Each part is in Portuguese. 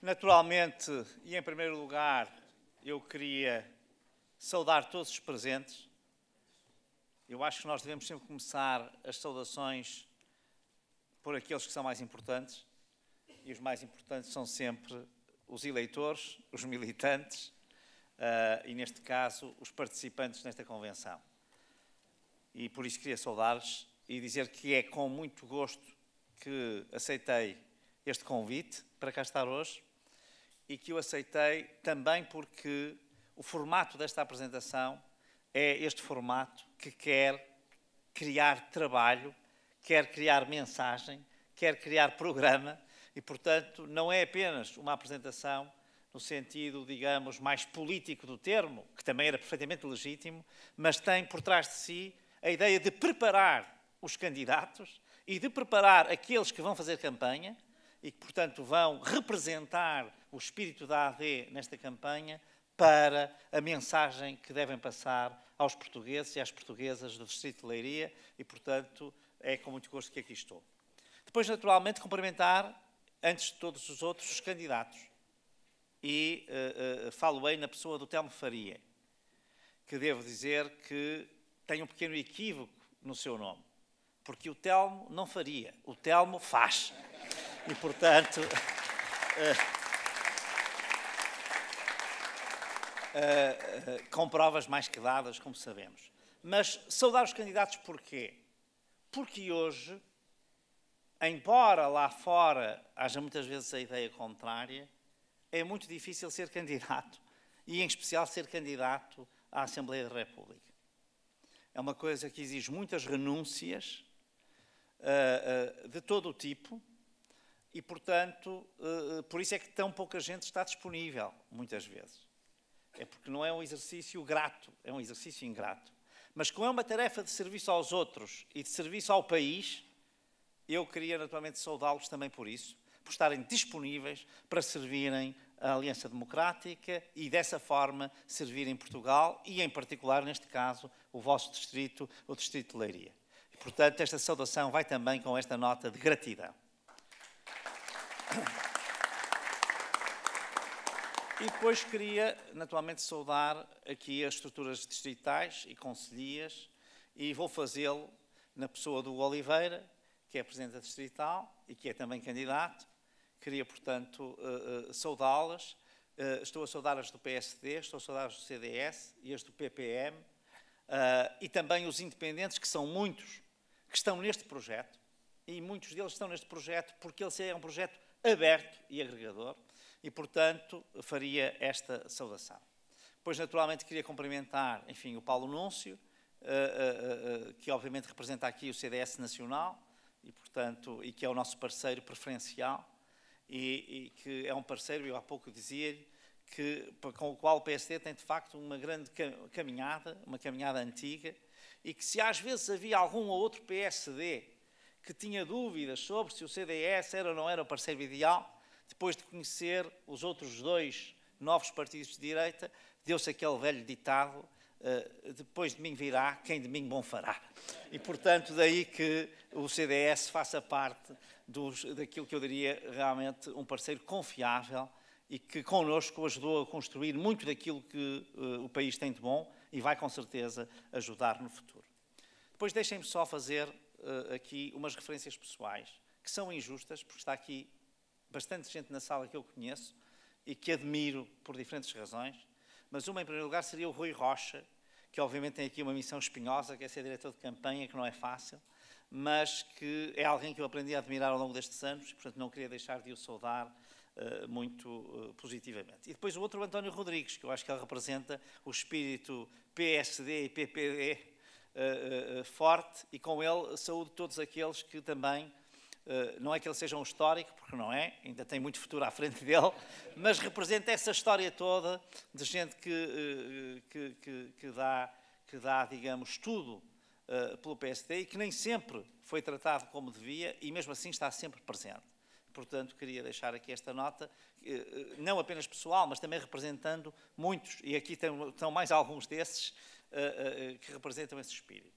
Naturalmente, e em primeiro lugar, eu queria saudar todos os presentes. Eu acho que nós devemos sempre começar as saudações por aqueles que são mais importantes, e os mais importantes são sempre os eleitores, os militantes, e neste caso, os participantes nesta convenção. E por isso queria saudar-lhes e dizer que é com muito gosto que aceitei este convite para cá estar hoje, e que o aceitei também porque o formato desta apresentação é este formato que quer criar trabalho, quer criar mensagem, quer criar programa e, portanto, não é apenas uma apresentação no sentido, digamos, mais político do termo, que também era perfeitamente legítimo, mas tem por trás de si a ideia de preparar os candidatos e de preparar aqueles que vão fazer campanha e que, portanto, vão representar o espírito da AD nesta campanha para a mensagem que devem passar aos portugueses e às portuguesas do Distrito de Leiria e, portanto, é com muito gosto que aqui estou. Depois, naturalmente, cumprimentar, antes de todos os outros, os candidatos. E falo-ei na pessoa do Telmo Faria, que devo dizer que tem um pequeno equívoco no seu nome, porque o Telmo não faria, o Telmo faz. E, portanto, com provas mais que dadas, como sabemos. Mas saudar os candidatos porquê? Porque hoje, embora lá fora haja muitas vezes a ideia contrária, é muito difícil ser candidato, e em especial ser candidato à Assembleia da República. É uma coisa que exige muitas renúncias de todo o tipo e, portanto, por isso é que tão pouca gente está disponível, muitas vezes. É porque não é um exercício grato, é um exercício ingrato. Mas como é uma tarefa de serviço aos outros e de serviço ao país, eu queria naturalmente saudá-los também por isso, por estarem disponíveis para servirem a Aliança Democrática e, dessa forma, servirem Portugal e, em particular, neste caso, o vosso distrito, o Distrito de Leiria. E, portanto, esta saudação vai também com esta nota de gratidão. E depois queria, naturalmente, saudar aqui as estruturas distritais e concelhias, e vou fazê-lo na pessoa do Oliveira, que é Presidente da Distrital e que é também candidato. Queria, portanto, saudá-las. Estou a saudar as do PSD, estou a saudar as do CDS e as do PPM, e também os independentes, que são muitos, que estão neste projeto, e muitos deles estão neste projeto porque ele é um projeto aberto e agregador, e, portanto, faria esta saudação. Depois, naturalmente, queria cumprimentar, enfim, o Paulo Núncio, que obviamente representa aqui o CDS Nacional, e, portanto, e que é o nosso parceiro preferencial, e que é um parceiro, eu há pouco dizia-lhe, com o qual o PSD tem, de facto, uma grande caminhada, uma caminhada antiga, e que se às vezes havia algum ou outro PSD que tinha dúvidas sobre se o CDS era ou não era o parceiro ideal, depois de conhecer os outros dois novos partidos de direita, deu-se aquele velho ditado, depois de mim virá, quem de mim bom fará. E, portanto, daí que o CDS faça parte daquilo que eu diria realmente um parceiro confiável e que connosco ajudou a construir muito daquilo que o país tem de bom e vai, com certeza, ajudar no futuro. Depois deixem-me só fazer aqui umas referências pessoais, que são injustas, porque está aqui bastante gente na sala que eu conheço e que admiro por diferentes razões, mas uma, em primeiro lugar, seria o Rui Rocha, que obviamente tem aqui uma missão espinhosa, que é ser diretor de campanha, que não é fácil, mas que é alguém que eu aprendi a admirar ao longo destes anos, e, portanto, não queria deixar de o saudar muito positivamente. E depois o outro, o António Rodrigues, que eu acho que ele representa o espírito PSD e PPD forte, e com ele saúdo todos aqueles que também, não é que ele seja um histórico, porque não é, ainda tem muito futuro à frente dele, mas representa essa história toda de gente que dá, digamos, tudo pelo PSD e que nem sempre foi tratado como devia e mesmo assim está sempre presente. Portanto, queria deixar aqui esta nota, não apenas pessoal, mas também representando muitos, e aqui estão mais alguns desses, que representam esse espírito.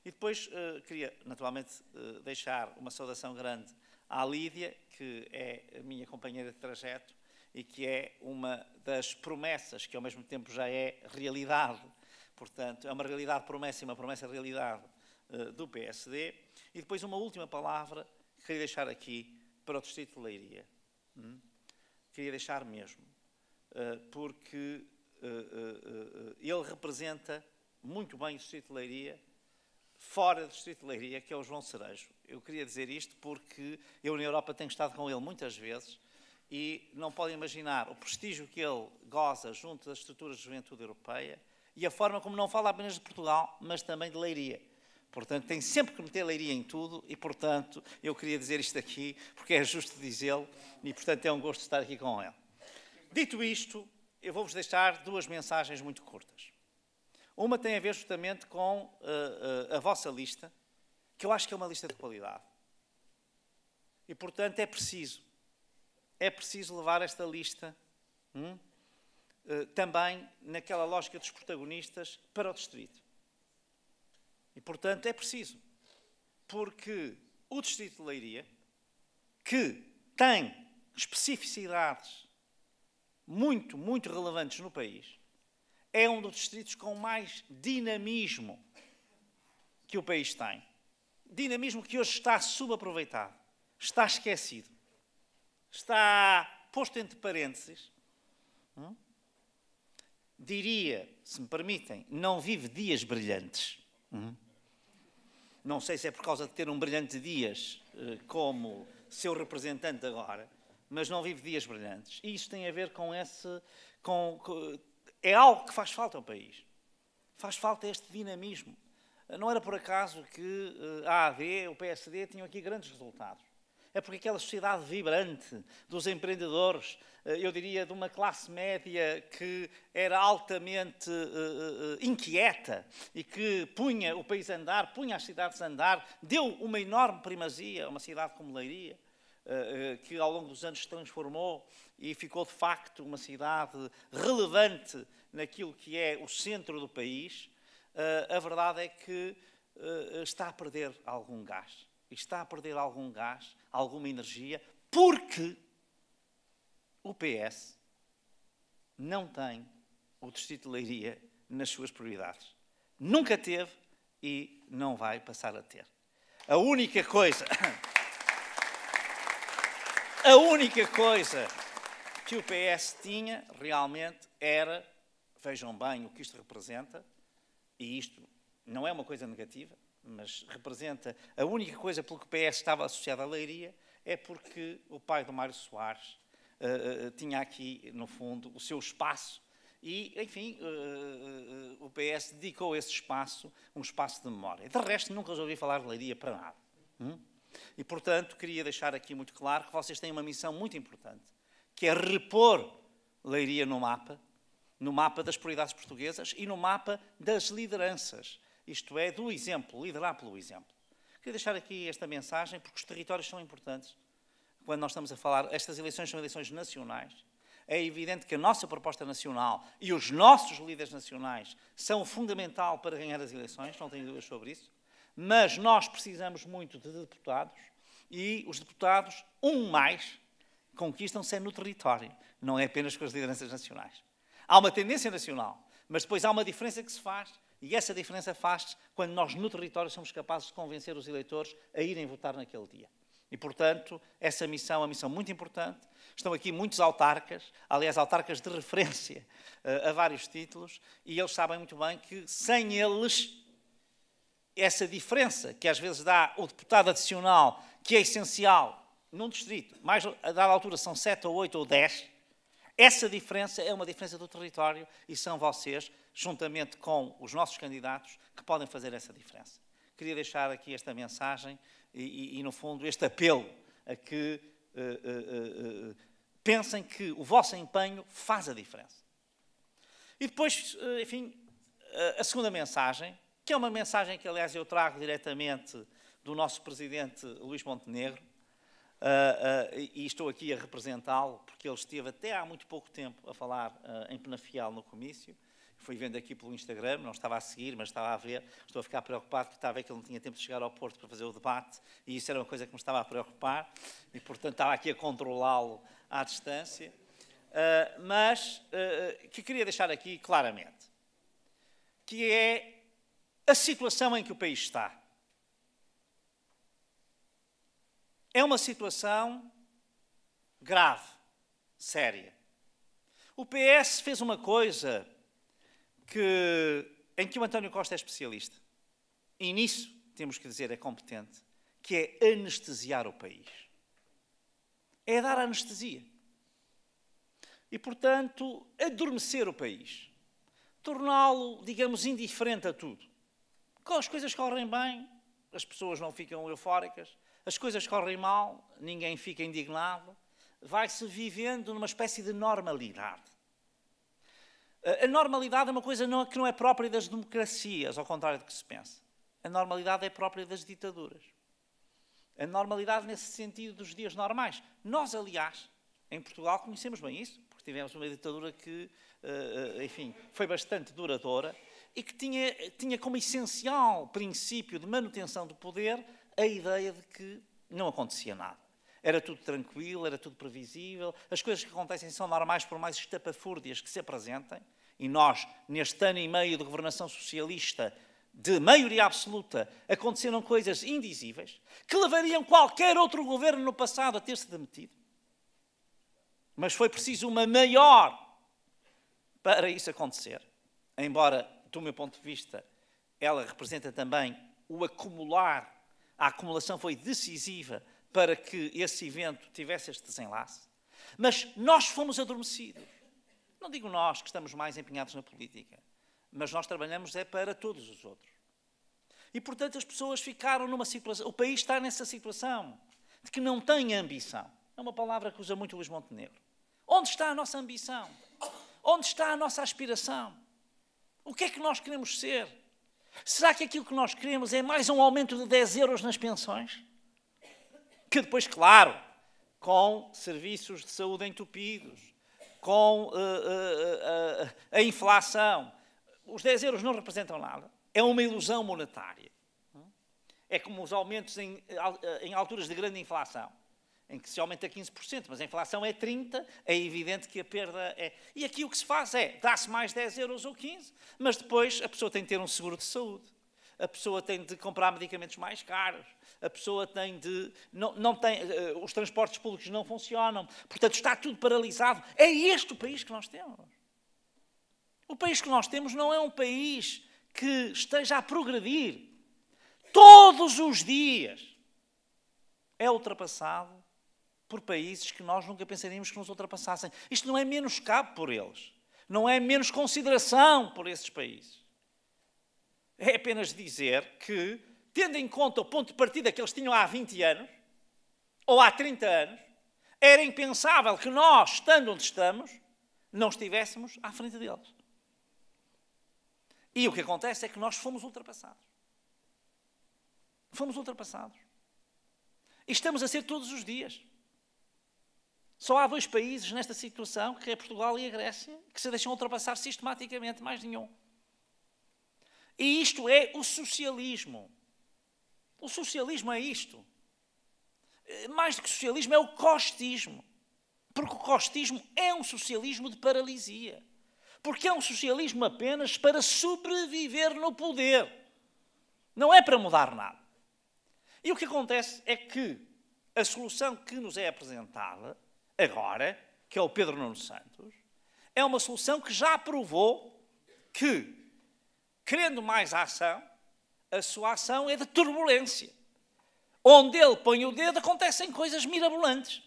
E depois queria, naturalmente, deixar uma saudação grande à Lídia, que é a minha companheira de trajeto e que é uma das promessas que ao mesmo tempo já é realidade. Portanto, é uma realidade promessa e uma promessa realidade do PSD. E depois uma última palavra que queria deixar aqui para o Distrito de Leiria. Queria deixar mesmo, porque ele representa muito bem o Distrito de Leiria, fora do Distrito de Leiria, que é o João Cerejo. Eu queria dizer isto porque eu na Europa tenho estado com ele muitas vezes e não podem imaginar o prestígio que ele goza junto das estruturas de juventude europeia e a forma como não fala apenas de Portugal, mas também de Leiria. Portanto, tem sempre que meter Leiria em tudo e, portanto, eu queria dizer isto aqui porque é justo dizê-lo e, portanto, é um gosto estar aqui com ele. Dito isto, eu vou-vos deixar duas mensagens muito curtas. Uma tem a ver justamente com a vossa lista, que eu acho que é uma lista de qualidade. E, portanto, é preciso levar esta lista também naquela lógica dos protagonistas para o distrito. E, portanto, é preciso, porque o Distrito de Leiria, que tem especificidades muito, muito relevantes no país, é um dos distritos com mais dinamismo que o país tem. Dinamismo que hoje está subaproveitado, está esquecido, está posto entre parênteses. Diria, se me permitem, não vive dias brilhantes. Não sei se é por causa de ter um brilhante Dias como seu representante agora, mas não vive dias brilhantes. E isso tem a ver com é algo que faz falta ao país. Faz falta este dinamismo. Não era por acaso que a AD, o PSD, tinham aqui grandes resultados. É porque aquela sociedade vibrante dos empreendedores, eu diria de uma classe média que era altamente inquieta e que punha o país a andar, punha as cidades a andar, deu uma enorme primazia a uma cidade como Leiria, que ao longo dos anos se transformou e ficou de facto uma cidade relevante naquilo que é o centro do país. A verdade é que está a perder algum gás. Está a perder algum gás, alguma energia, porque o PS não tem o Distrito de Leiria nas suas prioridades. Nunca teve e não vai passar a ter. A única coisa que o PS tinha realmente era, vejam bem o que isto representa, e isto não é uma coisa negativa, mas representa a única coisa pelo que o PS estava associado à Leiria, é porque o pai do Mário Soares tinha aqui, no fundo, o seu espaço e, enfim, o PS dedicou esse espaço, um espaço de memória. De resto, nunca os ouvi falar de Leiria para nada. E, portanto, queria deixar aqui muito claro que vocês têm uma missão muito importante, que é repor Leiria no mapa das prioridades portuguesas e no mapa das lideranças. Isto é, do exemplo, liderar pelo exemplo. Queria deixar aqui esta mensagem, porque os territórios são importantes. Quando nós estamos a falar, estas eleições são eleições nacionais. É evidente que a nossa proposta nacional e os nossos líderes nacionais são fundamental para ganhar as eleições, não tenho dúvidas sobre isso. Mas nós precisamos muito de deputados e os deputados, conquistam-se no território, não é apenas com as lideranças nacionais. Há uma tendência nacional, mas depois há uma diferença que se faz. E essa diferença faz-se quando nós, no território, somos capazes de convencer os eleitores a irem votar naquele dia. E, portanto, essa missão é uma missão muito importante. Estão aqui muitos autarcas, aliás, autarcas de referência a vários títulos, e eles sabem muito bem que, sem eles, essa diferença que às vezes dá o deputado adicional, que é essencial num distrito, mais a dada altura são 7 ou 8 ou 10, essa diferença é uma diferença do território e são vocês, juntamente com os nossos candidatos, que podem fazer essa diferença. Queria deixar aqui esta mensagem e no fundo, este apelo a que pensem que o vosso empenho faz a diferença. E depois, enfim, a segunda mensagem, que é uma mensagem que, aliás, eu trago diretamente do nosso presidente Luís Montenegro, e estou aqui a representá-lo, porque ele esteve até há muito pouco tempo a falar em Penafiel no comício. Fui vendo aqui pelo Instagram, não estava a seguir, mas estava a ver. Estou a ficar preocupado porque estava a ver que ele não tinha tempo de chegar ao Porto para fazer o debate, e isso era uma coisa que me estava a preocupar, e, portanto, estava aqui a controlá-lo à distância. mas que queria deixar aqui claramente, que é a situação em que o país está. É uma situação grave, séria. O PS fez uma coisa em que o António Costa é especialista, e nisso, temos que dizer, é competente, que é anestesiar o país. É dar anestesia. E, portanto, adormecer o país. Torná-lo, digamos, indiferente a tudo. As coisas correm bem, as pessoas não ficam eufóricas. As coisas correm mal, ninguém fica indignado. Vai-se vivendo numa espécie de normalidade. A normalidade é uma coisa que não é própria das democracias, ao contrário do que se pensa. A normalidade é própria das ditaduras. A normalidade nesse sentido dos dias normais. Nós, aliás, em Portugal conhecemos bem isso, porque tivemos uma ditadura que, enfim, foi bastante duradoura e que tinha como essencial princípio de manutenção do poder a ideia de que não acontecia nada. Era tudo tranquilo, era tudo previsível, as coisas que acontecem são normais por mais estapafúrdias que se apresentem, e nós, neste ano e meio de governação socialista, de maioria absoluta, aconteceram coisas indizíveis, que levariam qualquer outro governo no passado a ter-se demitido. Mas foi preciso uma maior para isso acontecer. Embora, do meu ponto de vista, ela representa também o acumular. A acumulação foi decisiva para que esse evento tivesse este desenlace. Mas nós fomos adormecidos. Não digo nós, que estamos mais empenhados na política, mas nós trabalhamos para todos os outros. E, portanto, as pessoas ficaram numa situação... O país está nessa situação de que não tem ambição. É uma palavra que usa muito Luís Montenegro. Onde está a nossa ambição? Onde está a nossa aspiração? O que é que nós queremos ser? Será que aquilo que nós queremos é mais um aumento de 10 euros nas pensões? Que depois, claro, com serviços de saúde entupidos, com a inflação, os 10 euros não representam nada. É uma ilusão monetária. É como os aumentos em alturas de grande inflação, em que se aumenta 15%, mas a inflação é 30%, é evidente que a perda é... E aqui o que se faz é, dá-se mais 10 euros ou 15, mas depois a pessoa tem de ter um seguro de saúde, a pessoa tem de comprar medicamentos mais caros, a pessoa tem de... os transportes públicos não funcionam, portanto está tudo paralisado. É este o país que nós temos. O país que nós temos não é um país que esteja a progredir. Todos os dias é ultrapassado por países que nós nunca pensaríamos que nos ultrapassassem. Isto não é menoscabo por eles. Não é menos consideração por esses países. É apenas dizer que, tendo em conta o ponto de partida que eles tinham há 20 anos, ou há 30 anos, era impensável que nós, estando onde estamos, não estivéssemos à frente deles. E o que acontece é que nós fomos ultrapassados. Fomos ultrapassados. E estamos a ser todos os dias. Só há 2 países nesta situação, que é Portugal e a Grécia, que se deixam ultrapassar sistematicamente, mais nenhum. E isto é o socialismo. O socialismo é isto. Mais do que socialismo, é o costismo. Porque o costismo é um socialismo de paralisia. Porque é um socialismo apenas para sobreviver no poder. Não é para mudar nada. E o que acontece é que a solução que nos é apresentada agora, que é o Pedro Nuno Santos, é uma solução que já provou que, querendo mais ação, a sua ação é de turbulência. Onde ele põe o dedo, acontecem coisas mirabolantes.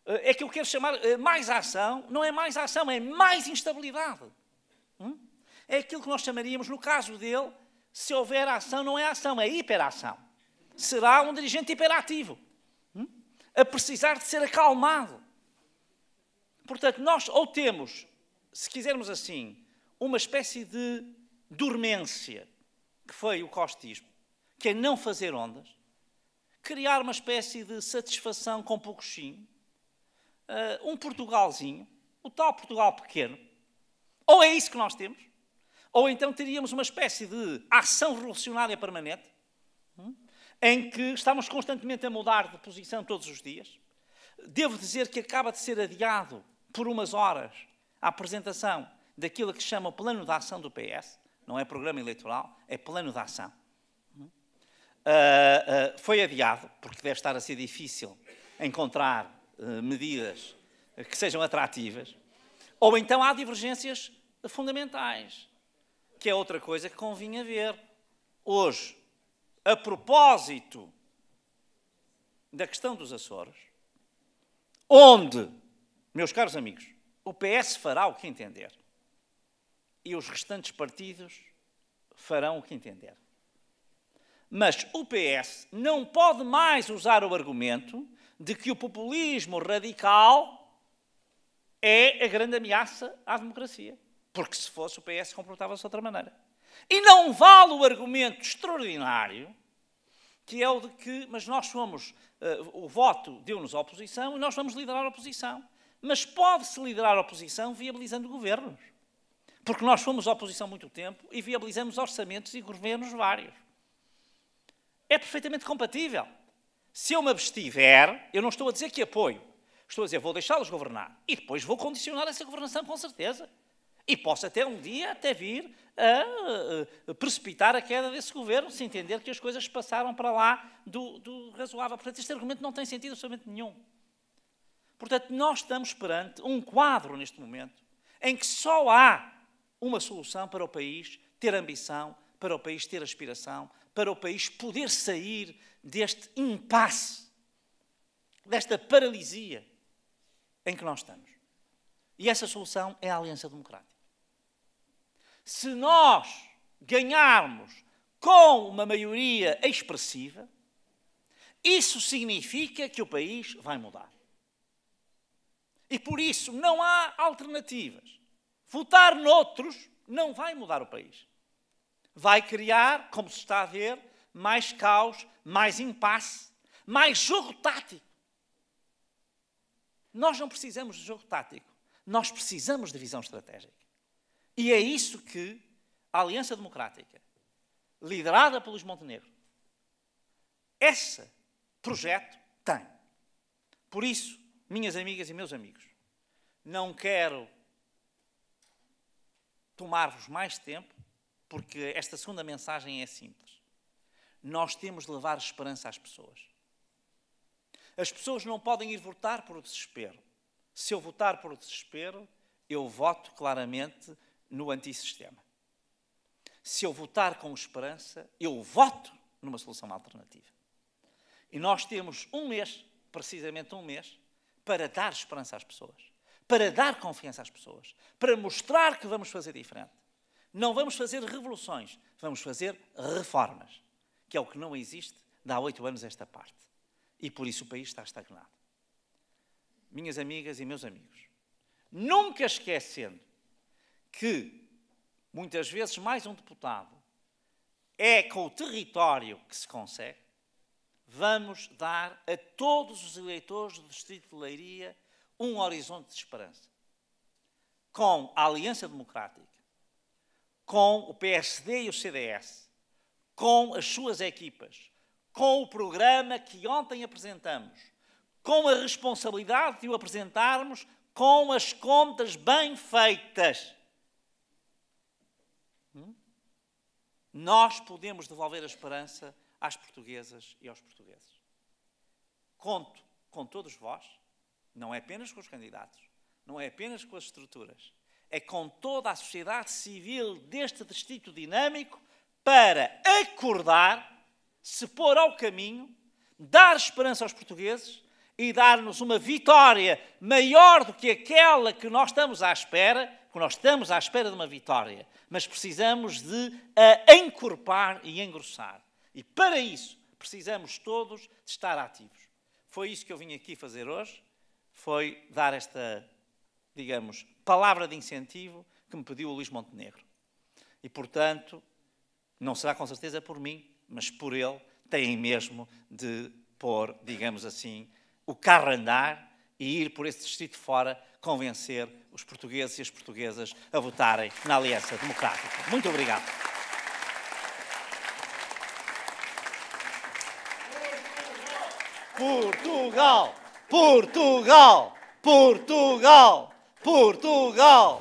É que eu quero chamar mais ação, não é mais ação, é mais instabilidade. É aquilo que nós chamaríamos, no caso dele, se houver ação, não é ação, é hiperação. Será um dirigente hiperativo, a precisar de ser acalmado. Portanto, nós ou temos, se quisermos assim, uma espécie de dormência, que foi o costismo, que é não fazer ondas, criar uma espécie de satisfação com pouquinho, um Portugalzinho, o tal Portugal pequeno, ou é isso que nós temos, ou então teríamos uma espécie de ação revolucionária permanente, em que estamos constantemente a mudar de posição todos os dias, devo dizer que acaba de ser adiado por umas horas a apresentação daquilo que se chama o plano de ação do PS, não é programa eleitoral, é plano de ação. Foi adiado, porque deve estar a ser difícil encontrar medidas que sejam atrativas, ou então há divergências fundamentais, que é outra coisa que convinha ver. Hoje, a propósito da questão dos Açores, onde, meus caros amigos, o PS fará o que entender e os restantes partidos farão o que entender. Mas o PS não pode mais usar o argumento de que o populismo radical é a grande ameaça à democracia. Porque se fosse, o PS comportava-se de outra maneira. E não vale o argumento extraordinário, que é o de que, mas nós somos, o voto deu-nos a oposição e nós vamos liderar a oposição. Mas pode-se liderar a oposição viabilizando governos. Porque nós fomos a oposição há muito tempo e viabilizamos orçamentos e governos vários. É perfeitamente compatível. Se eu me abstiver, eu não estou a dizer que apoio. Estou a dizer, vou deixá-los governar. E depois vou condicionar essa governação com certeza. E posso até um dia até vir a precipitar a queda desse governo, se entender que as coisas passaram para lá do razoável. Portanto, este argumento não tem sentido absolutamente nenhum. Portanto, nós estamos perante um quadro, neste momento, em que só há uma solução para o país ter ambição, para o país ter aspiração, para o país poder sair deste impasse, desta paralisia em que nós estamos. E essa solução é a Aliança Democrática. Se nós ganharmos com uma maioria expressiva, isso significa que o país vai mudar. E por isso não há alternativas. Votar noutros não vai mudar o país. Vai criar, como se está a ver, mais caos, mais impasse, mais jogo tático. Nós não precisamos de jogo tático. Nós precisamos de visão estratégica. E é isso que a Aliança Democrática, liderada pelo Luís Montenegro, esse projeto tem. Por isso, minhas amigas e meus amigos, não quero tomar-vos mais tempo, porque esta segunda mensagem é simples. Nós temos de levar esperança às pessoas. As pessoas não podem ir votar por desespero. Se eu votar por desespero, eu voto claramente no antissistema. Se eu votar com esperança, eu voto numa solução alternativa. E nós temos um mês, precisamente um mês, para dar esperança às pessoas, para dar confiança às pessoas, para mostrar que vamos fazer diferente. Não vamos fazer revoluções, vamos fazer reformas, que é o que não existe de há 8 anos esta parte. E por isso o país está estagnado. Minhas amigas e meus amigos, nunca esquecendo que, muitas vezes, mais um deputado é com o território que se consegue, vamos dar a todos os eleitores do Distrito de Leiria um horizonte de esperança. Com a Aliança Democrática, com o PSD e o CDS, com as suas equipas, com o programa que ontem apresentamos, com a responsabilidade de o apresentarmos com as contas bem feitas. Nós podemos devolver a esperança às portuguesas e aos portugueses. Conto com todos vós, não é apenas com os candidatos, não é apenas com as estruturas, é com toda a sociedade civil deste distrito dinâmico para acordar, se pôr ao caminho, dar esperança aos portugueses e dar-nos uma vitória maior do que aquela que nós estamos à espera, porque nós estamos à espera de uma vitória, mas precisamos de a encorpar e engrossar. E para isso precisamos todos de estar ativos. Foi isso que eu vim aqui fazer hoje, foi dar esta, digamos, palavra de incentivo que me pediu o Luís Montenegro. E, portanto, não será com certeza por mim, mas por ele, têm mesmo de pôr, digamos assim, o carro a andar e ir por esse distrito fora convencer os portugueses e as portuguesas a votarem na Aliança Democrática. Muito obrigado. Portugal! Portugal! Portugal! Portugal!